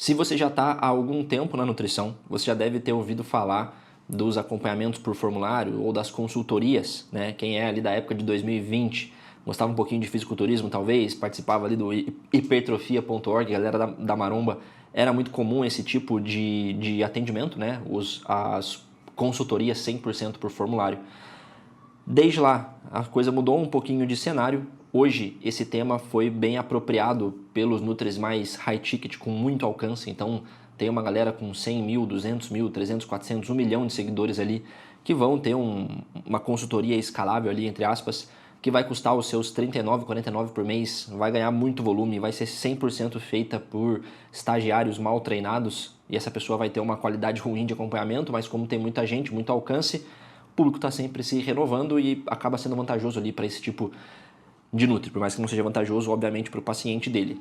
Se você já está há algum tempo na nutrição, você já deve ter ouvido falar dos acompanhamentos por formulário ou das consultorias, né? Quem é ali da época de 2020, gostava um pouquinho de fisiculturismo talvez, participava ali do hipertrofia.org, a galera da maromba, era muito comum esse tipo de atendimento, né? As consultorias 100% por formulário. Desde lá, a coisa mudou um pouquinho de cenário. Hoje, esse tema foi bem apropriado pelos nutris mais high ticket, com muito alcance. Então, tem uma galera com 100 mil, 200 mil, 300, 400, 1 milhão de seguidores ali, que vão ter uma consultoria escalável ali, entre aspas, que vai custar os seus 39, 49 por mês, vai ganhar muito volume, vai ser 100% feita por estagiários mal treinados, e essa pessoa vai ter uma qualidade ruim de acompanhamento, mas como tem muita gente, muito alcance, o público está sempre se renovando e acaba sendo vantajoso ali para esse tipo de nutri, por mais que não seja vantajoso, obviamente, para o paciente dele.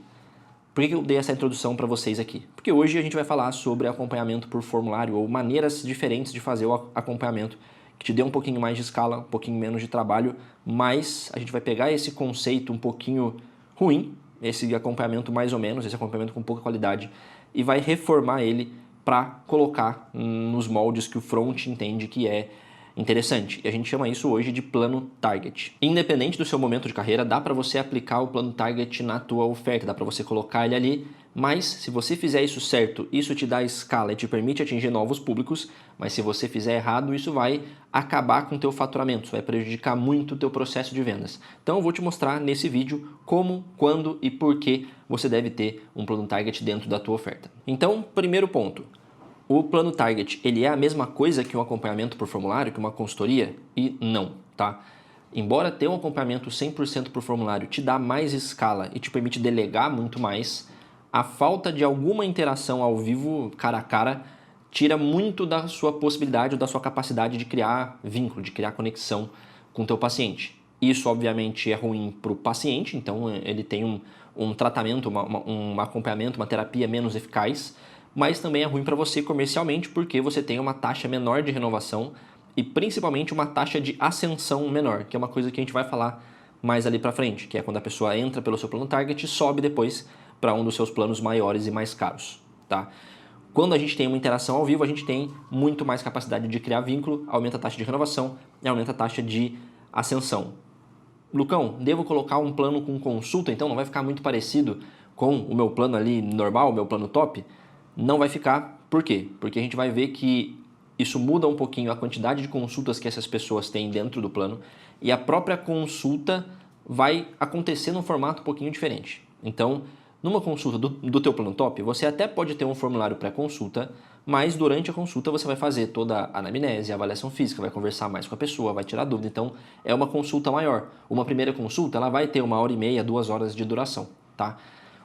Por que eu dei essa introdução para vocês aqui? Porque hoje a gente vai falar sobre acompanhamento por formulário ou maneiras diferentes de fazer o acompanhamento que te dê um pouquinho mais de escala, um pouquinho menos de trabalho, mas a gente vai pegar esse conceito um pouquinho ruim, esse acompanhamento mais ou menos, esse acompanhamento com pouca qualidade, e vai reformar ele para colocar nos moldes que o front entende que é interessante. E a gente chama isso hoje de plano target. Independente do seu momento de carreira, dá para você aplicar o plano target na tua oferta, dá para você colocar ele ali, mas se você fizer isso certo, isso te dá escala e te permite atingir novos públicos, mas se você fizer errado, isso vai acabar com o teu faturamento, isso vai prejudicar muito o teu processo de vendas. Então eu vou te mostrar nesse vídeo como, quando e por que você deve ter um plano target dentro da tua oferta. Então, primeiro ponto. O plano target, ele é a mesma coisa que um acompanhamento por formulário, que uma consultoria? E não, tá? Embora ter um acompanhamento 100% por formulário te dá mais escala e te permite delegar muito mais, a falta de alguma interação ao vivo, cara a cara, tira muito da sua possibilidade ou da sua capacidade de criar vínculo, de criar conexão com o teu paciente. Isso, obviamente, é ruim para o paciente, então ele tem um tratamento, um acompanhamento, uma terapia menos eficaz, mas também é ruim para você comercialmente porque você tem uma taxa menor de renovação e principalmente uma taxa de ascensão menor, que é uma coisa que a gente vai falar mais ali para frente, que é quando a pessoa entra pelo seu plano target e sobe depois para um dos seus planos maiores e mais caros, tá? Quando a gente tem uma interação ao vivo, a gente tem muito mais capacidade de criar vínculo, aumenta a taxa de renovação e aumenta a taxa de ascensão. Lucão, devo colocar um plano com consulta, então não vai ficar muito parecido com o meu plano ali normal, o meu plano top? Não vai ficar. Por quê? Porque a gente vai ver que isso muda um pouquinho a quantidade de consultas que essas pessoas têm dentro do plano e a própria consulta vai acontecer num formato um pouquinho diferente. Então, numa consulta do teu plano top, você até pode ter um formulário pré-consulta, mas durante a consulta você vai fazer toda a anamnese, a avaliação física, vai conversar mais com a pessoa, vai tirar dúvida. Então, é uma consulta maior. Uma primeira consulta, ela vai ter 1h30, 2 horas de duração, tá?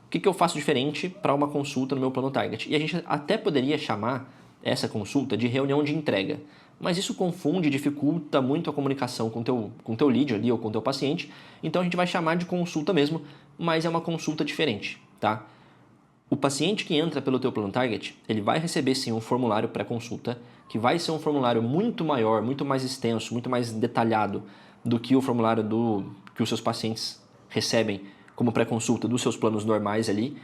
O que eu faço diferente para uma consulta no meu plano target? E a gente até poderia chamar essa consulta de reunião de entrega, mas isso confunde, dificulta muito a comunicação com o teu lead ali ou com o teu paciente, então a gente vai chamar de consulta mesmo, mas é uma consulta diferente, tá? O paciente que entra pelo teu plano target, ele vai receber sim um formulário pré-consulta, que vai ser um formulário muito maior, muito mais extenso, muito mais detalhado do que o formulário que os seus pacientes recebem como pré-consulta dos seus planos normais ali.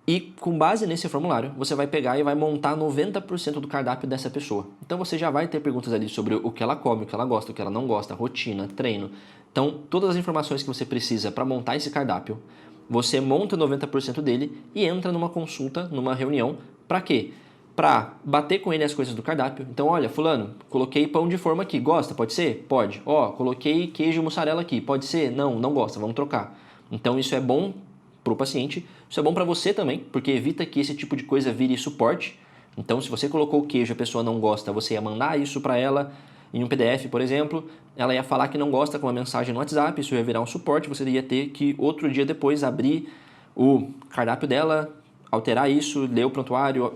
E com base nesse formulário, você vai pegar e vai montar 90% do cardápio dessa pessoa. Então você já vai ter perguntas ali sobre o que ela come, o que ela gosta, o que ela não gosta, rotina, treino. Então todas as informações que você precisa para montar esse cardápio, você monta 90% dele e entra numa consulta, numa reunião. Para quê? Para bater com ele as coisas do cardápio. Então, olha, fulano, coloquei pão de forma aqui, gosta? Pode ser? Pode. Ó, coloquei queijo mussarela aqui, pode ser? Não, não gosta, vamos trocar. Então isso é bom para o paciente, isso é bom para você também, porque evita que esse tipo de coisa vire suporte. Então, se você colocou o queijo e a pessoa não gosta, você ia mandar isso para ela em um PDF, por exemplo, ela ia falar que não gosta com uma mensagem no WhatsApp, isso ia virar um suporte, você ia ter que outro dia depois abrir o cardápio dela, alterar isso, ler o prontuário,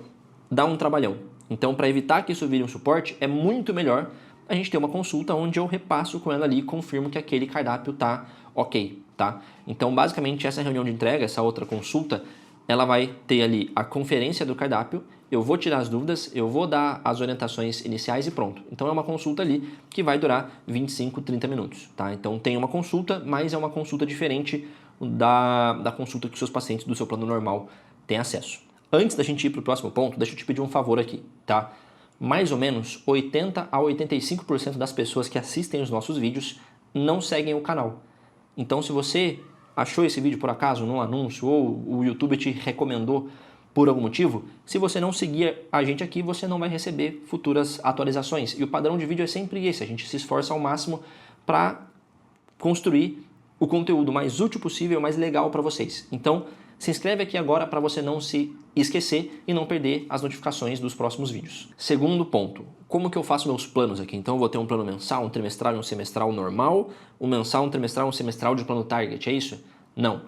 dar um trabalhão. Então, para evitar que isso vire um suporte, é muito melhor a gente ter uma consulta onde eu repasso com ela ali e confirmo que aquele cardápio tá ok, tá? Então, basicamente, essa reunião de entrega, essa outra consulta, ela vai ter ali a conferência do cardápio, eu vou tirar as dúvidas, eu vou dar as orientações iniciais e pronto. Então, é uma consulta ali que vai durar 25, 30 minutos, tá? Então, tem uma consulta, mas é uma consulta diferente da consulta que os seus pacientes do seu plano normal têm acesso. Antes da gente ir para o próximo ponto, deixa eu te pedir um favor aqui, tá? Mais ou menos 80 a 85% das pessoas que assistem os nossos vídeos não seguem o canal. Então, se você achou esse vídeo por acaso num anúncio ou o YouTube te recomendou por algum motivo, se você não seguir a gente aqui, você não vai receber futuras atualizações. E o padrão de vídeo é sempre esse, a gente se esforça ao máximo para construir o conteúdo mais útil possível, mais legal para vocês. Então, se inscreve aqui agora para você não se esquecer e não perder as notificações dos próximos vídeos. Segundo ponto, como que eu faço meus planos aqui? Então eu vou ter um plano mensal, um trimestral e um semestral normal, um mensal, um trimestral e um semestral de plano target, é isso? Não.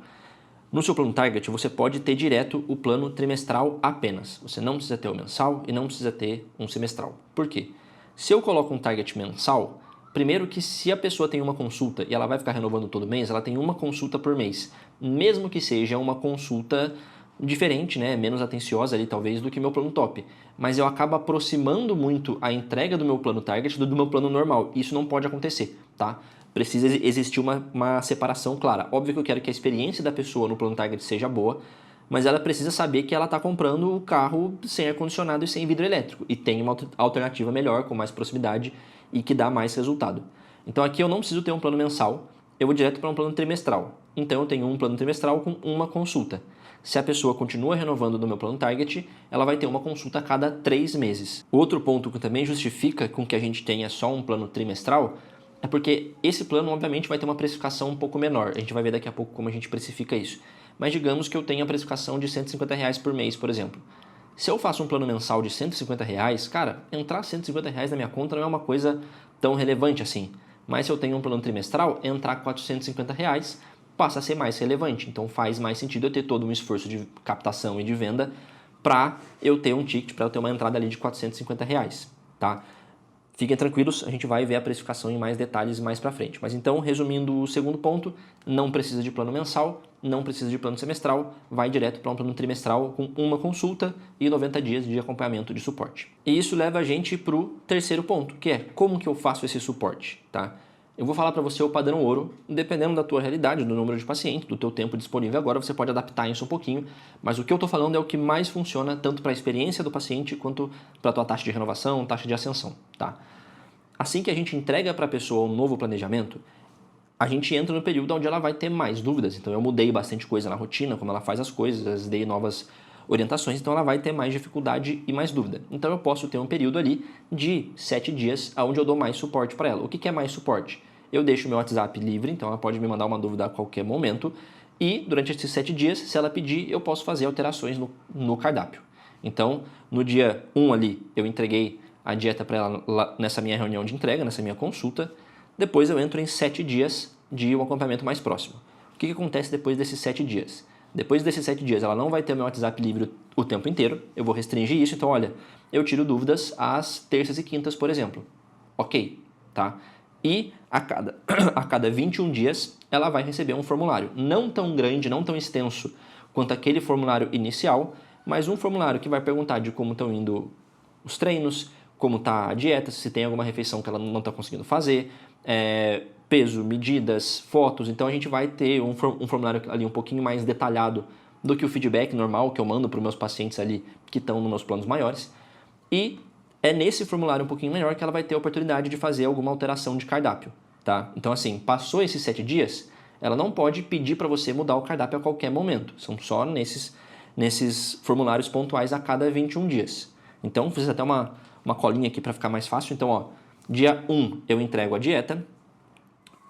No seu plano target você pode ter direto o plano trimestral apenas. Você não precisa ter o mensal e não precisa ter um semestral. Por quê? Se eu coloco um target mensal, primeiro que se a pessoa tem uma consulta e ela vai ficar renovando todo mês, ela tem uma consulta por mês. Mesmo que seja uma consulta diferente, né, menos atenciosa ali talvez do que meu plano top. Mas eu acabo aproximando muito a entrega do meu plano target do meu plano normal. Isso não pode acontecer, tá? Precisa existir uma separação clara. Óbvio que eu quero que a experiência da pessoa no plano target seja boa, mas ela precisa saber que ela está comprando o carro sem ar-condicionado e sem vidro elétrico. E tem uma alternativa melhor, com mais proximidade e que dá mais resultado. Então aqui eu não preciso ter um plano mensal, eu vou direto para um plano trimestral. Então eu tenho um plano trimestral com uma consulta. Se a pessoa continua renovando no meu plano target, ela vai ter uma consulta a cada 3 meses. Outro ponto que também justifica com que a gente tenha só um plano trimestral é porque esse plano obviamente vai ter uma precificação um pouco menor. A gente vai ver daqui a pouco como a gente precifica isso. Mas digamos que eu tenha a precificação de R$150 por mês, por exemplo. Se eu faço um plano mensal de R$150, cara, entrar R$150 na minha conta não é uma coisa tão relevante assim. Mas se eu tenho um plano trimestral, entrar R$450 passa a ser mais relevante. Então faz mais sentido eu ter todo um esforço de captação e de venda para eu ter um ticket, para eu ter uma entrada ali de R$450, tá? Fiquem tranquilos, a gente vai ver a precificação em mais detalhes mais para frente. Mas então, resumindo o segundo ponto, não precisa de plano mensal, não precisa de plano semestral, vai direto para um plano trimestral com uma consulta e 90 dias de acompanhamento de suporte. E isso leva a gente para o terceiro ponto, que é como que eu faço esse suporte, tá? Eu vou falar para você o padrão ouro, dependendo da tua realidade, do número de pacientes, do teu tempo disponível agora, você pode adaptar isso um pouquinho, mas o que eu estou falando é o que mais funciona tanto para a experiência do paciente quanto para a tua taxa de renovação, taxa de ascensão, tá? Assim que a gente entrega para a pessoa um novo planejamento, a gente entra no período onde ela vai ter mais dúvidas. Então eu mudei bastante coisa na rotina, como ela faz as coisas, dei novas orientações, então ela vai ter mais dificuldade e mais dúvida. Então eu posso ter um período ali de 7 dias onde eu dou mais suporte para ela. O que é mais suporte? Eu deixo o meu WhatsApp livre, então ela pode me mandar uma dúvida a qualquer momento e durante esses 7 dias, se ela pedir, eu posso fazer alterações no cardápio. Então, no dia 1 ali, eu entreguei a dieta para ela nessa minha reunião de entrega, nessa minha consulta. Depois eu entro em 7 dias de um acompanhamento mais próximo. O que acontece depois desses 7 dias? Depois desses 7 dias, ela não vai ter o meu WhatsApp livre o tempo inteiro. Eu vou restringir isso. Então, olha, eu tiro dúvidas às terças e quintas, por exemplo. Ok, tá? E a cada 21 dias, ela vai receber um formulário. Não tão grande, não tão extenso quanto aquele formulário inicial, mas um formulário que vai perguntar de como estão indo os treinos, como está a dieta, se tem alguma refeição que ela não está conseguindo fazer, peso, medidas, fotos. Então a gente vai ter um formulário ali um pouquinho mais detalhado do que o feedback normal que eu mando para os meus pacientes ali que estão nos meus planos maiores. E é nesse formulário um pouquinho maior que ela vai ter a oportunidade de fazer alguma alteração de cardápio, tá? Então assim, passou esses 7 dias, ela não pode pedir para você mudar o cardápio a qualquer momento. São só nesses formulários pontuais a cada 21 dias. Então fiz até uma colinha aqui para ficar mais fácil. Então, ó, dia 1 eu entrego a dieta,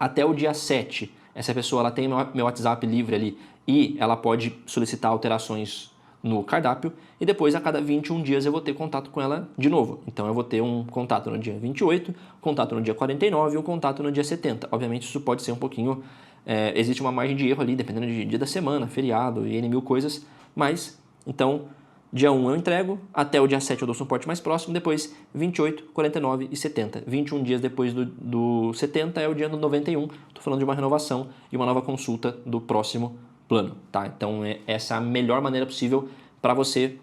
até o dia 7 essa pessoa ela tem meu WhatsApp livre ali e ela pode solicitar alterações no cardápio e depois a cada 21 dias eu vou ter contato com ela de novo. Então eu vou ter um contato no dia 28, contato no dia 49 e um contato no dia 70. Obviamente isso pode ser um pouquinho, existe uma margem de erro ali, dependendo de dia da semana, feriado e N mil coisas, mas então dia 1 eu entrego, até o dia 7 eu dou suporte mais próximo, depois 28, 49 e 70. 21 dias depois do 70 é o dia do 91, estou falando de uma renovação e uma nova consulta do próximo plano, tá? Então essa é a melhor maneira possível para você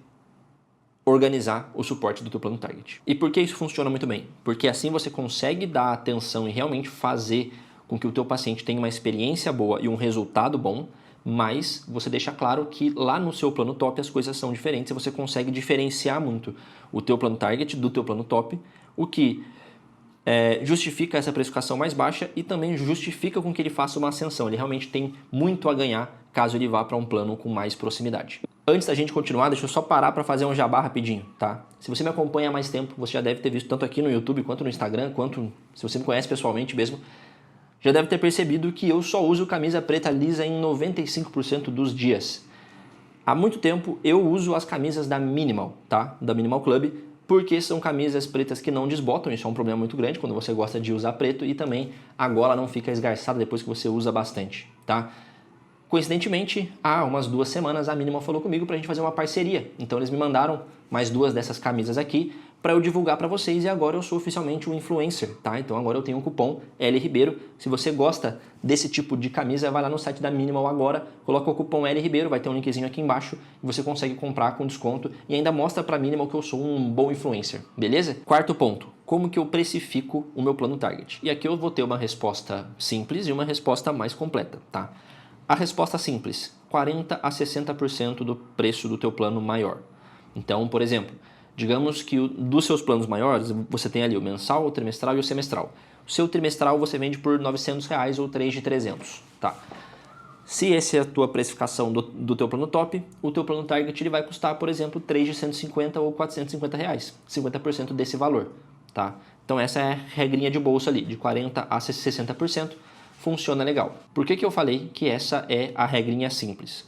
organizar o suporte do teu plano target. E por que isso funciona muito bem? Porque assim você consegue dar atenção e realmente fazer com que o teu paciente tenha uma experiência boa e um resultado bom, mas você deixa claro que lá no seu plano top as coisas são diferentes e você consegue diferenciar muito o teu plano target do teu plano top, o que justifica essa precificação mais baixa e também justifica com que ele faça uma ascensão. Ele realmente tem muito a ganhar caso ele vá para um plano com mais proximidade. Antes da gente continuar, deixa eu só parar para fazer um jabá rapidinho, tá? Se você me acompanha há mais tempo, você já deve ter visto tanto aqui no YouTube, quanto no Instagram, quanto se você me conhece pessoalmente mesmo, já deve ter percebido que eu só uso camisa preta lisa em 95% dos dias. Há muito tempo eu uso as camisas da Minimal, tá? Da Minimal Club, porque são camisas pretas que não desbotam, isso é um problema muito grande quando você gosta de usar preto e também a gola não fica esgarçada depois que você usa bastante, tá? Coincidentemente, há umas 2 semanas a Minimal falou comigo pra gente fazer uma parceria, então eles me mandaram mais 2 dessas camisas aqui para eu divulgar para vocês e agora eu sou oficialmente um influencer, tá? Então agora eu tenho um cupom L Ribeiro. Se você gosta desse tipo de camisa, vai lá no site da Minimal agora, coloca o cupom L Ribeiro, vai ter um linkzinho aqui embaixo e você consegue comprar com desconto e ainda mostra para a Minimal que eu sou um bom influencer, beleza? Quarto ponto, como que eu precifico o meu plano target? E aqui eu vou ter uma resposta simples e uma resposta mais completa, tá? A resposta simples, 40 a 60% do preço do teu plano maior. Então, por exemplo, digamos que dos seus planos maiores, você tem ali o mensal, o trimestral e o semestral. O seu trimestral você vende por R$900 ou 3.300, tá? Se essa é a tua precificação do teu plano top, o teu plano target ele vai custar, por exemplo, 3.150 ou R$450, 50% desse valor, tá? Então essa é a regrinha de bolsa ali, de 40 a 60%, funciona legal. Por que eu falei que essa é a regrinha simples?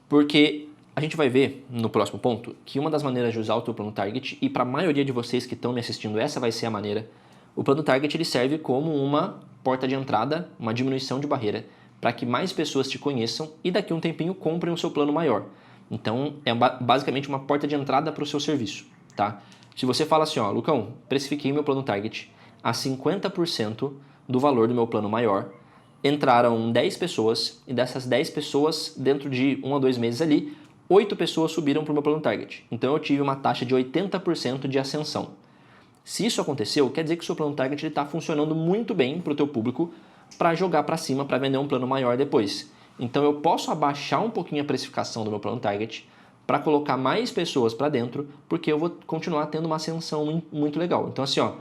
Porque a gente vai ver no próximo ponto que uma das maneiras de usar o teu plano target, e para a maioria de vocês que estão me assistindo, essa vai ser a maneira, o plano target ele serve como uma porta de entrada, uma diminuição de barreira, para que mais pessoas te conheçam e daqui a um tempinho comprem o seu plano maior. Então é basicamente uma porta de entrada para o seu serviço, tá? Se você fala assim, ó, Lucão, precifiquei meu plano target a 50% do valor do meu plano maior, entraram 10 pessoas e dessas 10 pessoas, dentro de 1 a 2 meses ali, 8 pessoas subiram para o meu plano target. Então eu tive uma taxa de 80% de ascensão. Se isso aconteceu, quer dizer que o seu plano target está funcionando muito bem para o teu público para jogar para cima, para vender um plano maior depois. Então eu posso abaixar um pouquinho a precificação do meu plano target para colocar mais pessoas para dentro, porque eu vou continuar tendo uma ascensão muito legal. Então assim, ó,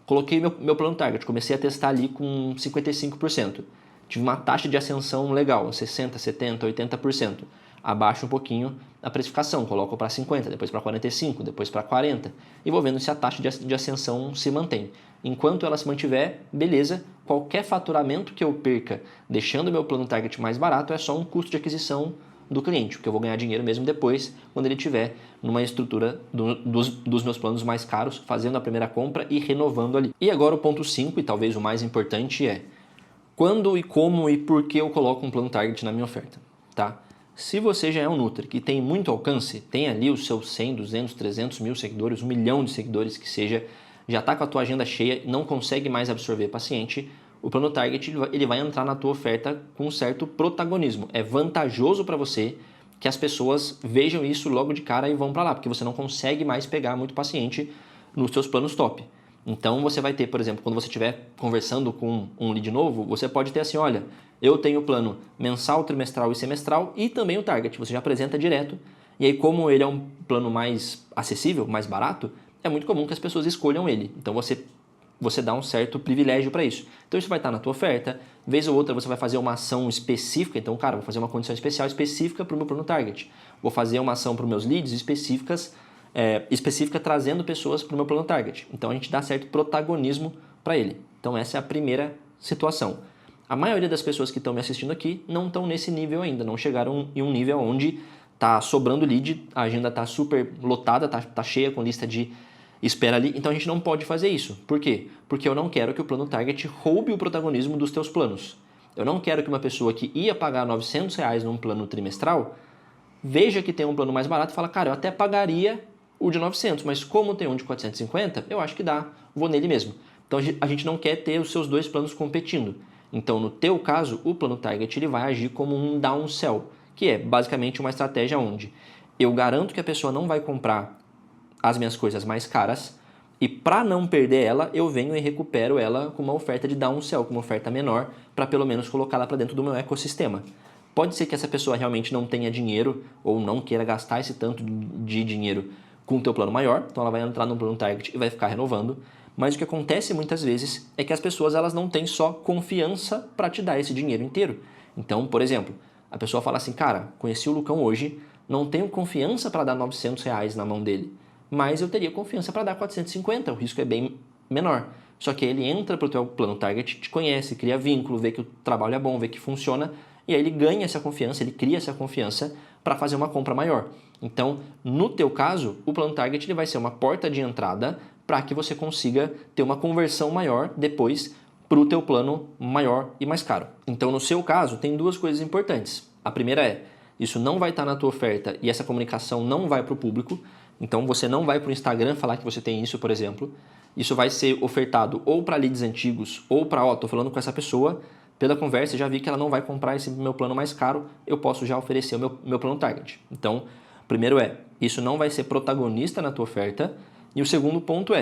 coloquei meu plano target, comecei a testar ali com 55%. Tive uma taxa de ascensão legal, 60%, 70%, 80%. Abaixo um pouquinho a precificação, coloco para 50%, depois para 45%, depois para 40% e vou vendo se a taxa de ascensão se mantém. Enquanto ela se mantiver, beleza, qualquer faturamento que eu perca deixando o meu plano target mais barato é só um custo de aquisição do cliente, porque eu vou ganhar dinheiro mesmo depois, quando ele estiver numa estrutura dos meus planos mais caros, fazendo a primeira compra e renovando ali. E agora o ponto 5, e talvez o mais importante é quando e como e por que eu coloco um plano target na minha oferta, tá? Se você já é um Nutri que tem muito alcance, tem ali os seus 100, 200, 300 mil seguidores, 1 milhão de seguidores que seja, já está com a tua agenda cheia, não consegue mais absorver paciente, o plano target ele vai entrar na tua oferta com um certo protagonismo. É vantajoso para você que as pessoas vejam isso logo de cara e vão para lá, porque você não consegue mais pegar muito paciente nos seus planos top. Então você vai ter, por exemplo, quando você estiver conversando com um lead novo, você pode ter assim, olha, eu tenho o plano mensal, trimestral e semestral e também o target, você já apresenta direto. E aí como ele é um plano mais acessível, mais barato, é muito comum que as pessoas escolham ele. Então você dá um certo privilégio para isso. Então isso vai estar na tua oferta, vez ou outra você vai fazer uma ação específica, então cara, vou fazer uma condição especial específica para o meu plano target. Vou fazer uma ação para os meus leads específica trazendo pessoas para o meu plano target. Então a gente dá certo protagonismo para ele. Então essa é a primeira situação. A maioria das pessoas que estão me assistindo aqui não estão nesse nível ainda, não chegaram em um nível onde está sobrando lead, a agenda está super lotada, está cheia com lista de espera ali, então a gente não pode fazer isso. Por quê? Porque eu não quero que o plano target roube o protagonismo dos teus planos. Eu não quero que uma pessoa que ia pagar R$900 num plano trimestral veja que tem um plano mais barato e fala, cara, eu até pagaria o de 900, mas como tem um de 450, eu acho que dá, vou nele mesmo. Então a gente não quer ter os seus dois planos competindo. Então no teu caso, o plano target ele vai agir como um downsell, que é basicamente uma estratégia onde eu garanto que a pessoa não vai comprar as minhas coisas mais caras e para não perder ela, eu venho e recupero ela com uma oferta de downsell, com uma oferta menor, para pelo menos colocá-la para dentro do meu ecossistema. Pode ser que essa pessoa realmente não tenha dinheiro ou não queira gastar esse tanto de dinheiro com o teu plano maior, então ela vai entrar no plano Target e vai ficar renovando. Mas o que acontece muitas vezes é que as pessoas elas não têm só confiança para te dar esse dinheiro inteiro. Então, por exemplo, a pessoa fala assim, cara, conheci o Lucão hoje, não tenho confiança para dar R$ 900 na mão dele, mas eu teria confiança para dar 450, o risco é bem menor. Só que ele entra para o teu plano Target, te conhece, cria vínculo, vê que o trabalho é bom, vê que funciona, e aí ele ganha essa confiança, ele cria essa confiança para fazer uma compra maior. Então, no teu caso, o plano Target ele vai ser uma porta de entrada para que você consiga ter uma conversão maior depois para o teu plano maior e mais caro. Então, no seu caso, tem duas coisas importantes. A primeira é, isso não vai estar na tua oferta e essa comunicação não vai para o público. Então, você não vai para o Instagram falar que você tem isso, por exemplo. Isso vai ser ofertado ou para leads antigos ou para, tô falando com essa pessoa, pela conversa já vi que ela não vai comprar esse meu plano mais caro, eu posso já oferecer o meu plano Target. Então, primeiro isso não vai ser protagonista na tua oferta. E o segundo ponto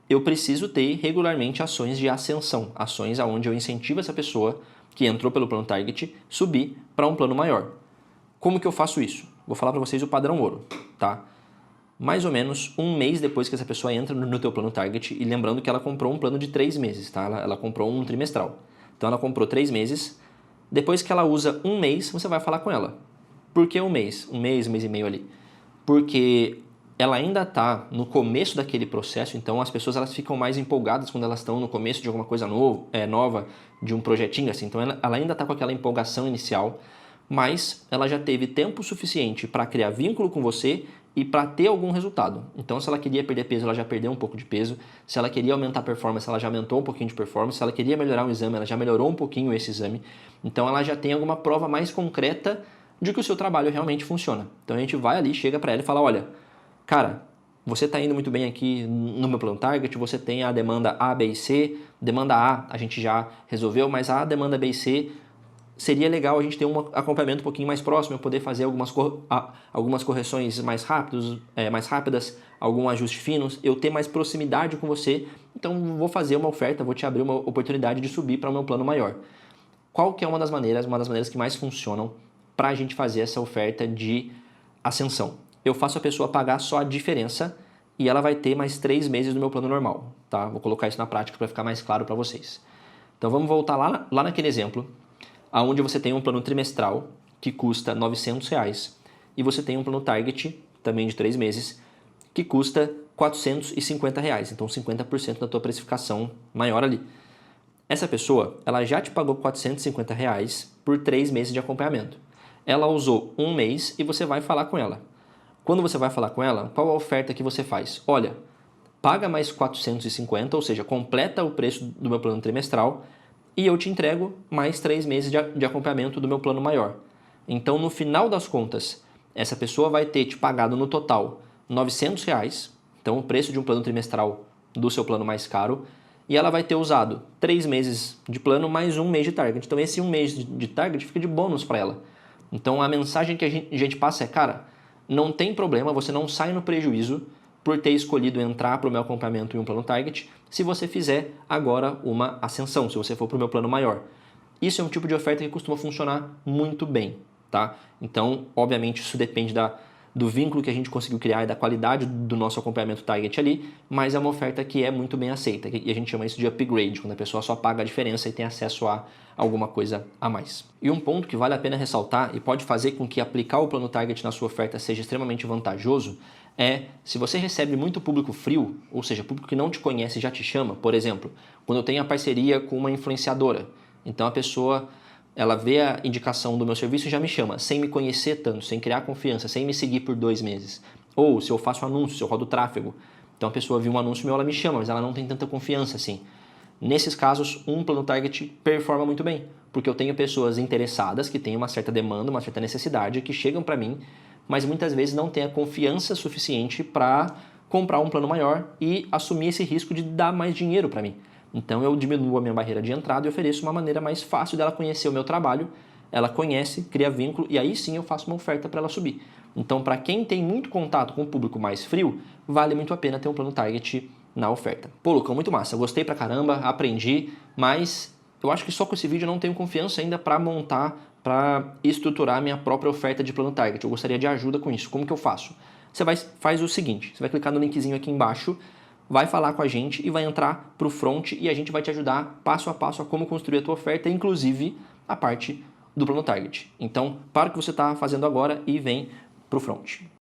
eu preciso ter regularmente ações de ascensão, ações onde eu incentivo essa pessoa que entrou pelo plano Target subir para um plano maior. Como que eu faço isso? Vou falar para vocês o padrão ouro, tá? Mais ou menos um mês depois que essa pessoa entra no teu plano Target, e lembrando que ela comprou um plano de 3 meses, tá? Ela comprou um trimestral. Então ela comprou 3 meses. Depois que ela usa um mês, você vai falar com ela. Por que um mês? Um mês e meio ali. Porque ela ainda está no começo daquele processo, então as pessoas elas ficam mais empolgadas quando elas estão no começo de alguma coisa nova, de um projetinho assim. Então ela ainda está com aquela empolgação inicial, mas ela já teve tempo suficiente para criar vínculo com você e para ter algum resultado. Então, se ela queria perder peso, ela já perdeu um pouco de peso. Se ela queria aumentar a performance, ela já aumentou um pouquinho de performance. Se ela queria melhorar um exame, ela já melhorou um pouquinho esse exame. Então, ela já tem alguma prova mais concreta de que o seu trabalho realmente funciona. Então, a gente vai ali, chega para ela e fala, olha, cara, você está indo muito bem aqui no meu plano Target, você tem a demanda A, B e C. Demanda A gente já resolveu, mas a demanda B e C seria legal a gente ter um acompanhamento um pouquinho mais próximo, eu poder fazer algumas correções mais rápidas, algum ajuste finos, eu ter mais proximidade com você, então vou fazer uma oferta, vou te abrir uma oportunidade de subir para o meu plano maior. Qual que é uma das maneiras que mais funcionam para a gente fazer essa oferta de ascensão? Eu faço a pessoa pagar só a diferença e ela vai ter mais 3 meses do meu plano normal, tá? Vou colocar isso na prática para ficar mais claro para vocês. Então vamos voltar lá naquele exemplo, onde você tem um plano trimestral que custa R$900 e você tem um plano Target, também de 3 meses, que custa R$450, então 50% da tua precificação maior ali. Essa pessoa, ela já te pagou R$450 por 3 meses de acompanhamento. Ela usou um mês e você vai falar com ela. Quando você vai falar com ela, qual a oferta que você faz? Olha, paga mais 450, ou seja, completa o preço do meu plano trimestral, e eu te entrego mais 3 meses de acompanhamento do meu plano maior. Então, no final das contas, essa pessoa vai ter te pagado no total R$900, então o preço de um plano trimestral do seu plano mais caro, e ela vai ter usado 3 meses de plano mais um mês de target. Então, esse um mês de target fica de bônus para ela. Então, a mensagem que a gente passa é, cara, não tem problema, você não sai no prejuízo por ter escolhido entrar para o meu acompanhamento em um plano Target, se você fizer agora uma ascensão, se você for para o meu plano maior. Isso é um tipo de oferta que costuma funcionar muito bem, tá? Então, obviamente, isso depende do vínculo que a gente conseguiu criar e da qualidade do nosso acompanhamento Target ali, mas é uma oferta que é muito bem aceita, e a gente chama isso de upgrade, quando a pessoa só paga a diferença e tem acesso a alguma coisa a mais. E um ponto que vale a pena ressaltar e pode fazer com que aplicar o plano Target na sua oferta seja extremamente vantajoso se você recebe muito público frio, ou seja, público que não te conhece e já te chama, por exemplo, quando eu tenho a parceria com uma influenciadora, então a pessoa ela vê a indicação do meu serviço e já me chama, sem me conhecer tanto, sem criar confiança, sem me seguir por 2 meses. Ou se eu faço anúncio, se eu rodo tráfego, então a pessoa viu um anúncio meu, ela me chama, mas ela não tem tanta confiança assim. Nesses casos, um plano Target performa muito bem, porque eu tenho pessoas interessadas que têm uma certa demanda, uma certa necessidade, que chegam para mim, mas muitas vezes não têm a confiança suficiente para comprar um plano maior e assumir esse risco de dar mais dinheiro para mim. Então eu diminuo a minha barreira de entrada e ofereço uma maneira mais fácil dela conhecer o meu trabalho, ela conhece, cria vínculo e aí sim eu faço uma oferta para ela subir. Então para quem tem muito contato com o público mais frio, vale muito a pena ter um plano Target na oferta. Pô, Lucão, muito massa, gostei pra caramba, aprendi, mas eu acho que só com esse vídeo eu não tenho confiança ainda para montar para estruturar a minha própria oferta de plano target. Eu gostaria de ajuda com isso. Como que eu faço? Você faz o seguinte, você vai clicar no linkzinho aqui embaixo, vai falar com a gente e vai entrar para o front e a gente vai te ajudar passo a passo a como construir a tua oferta, inclusive a parte do plano target. Então, para o que você está fazendo agora e vem para o front.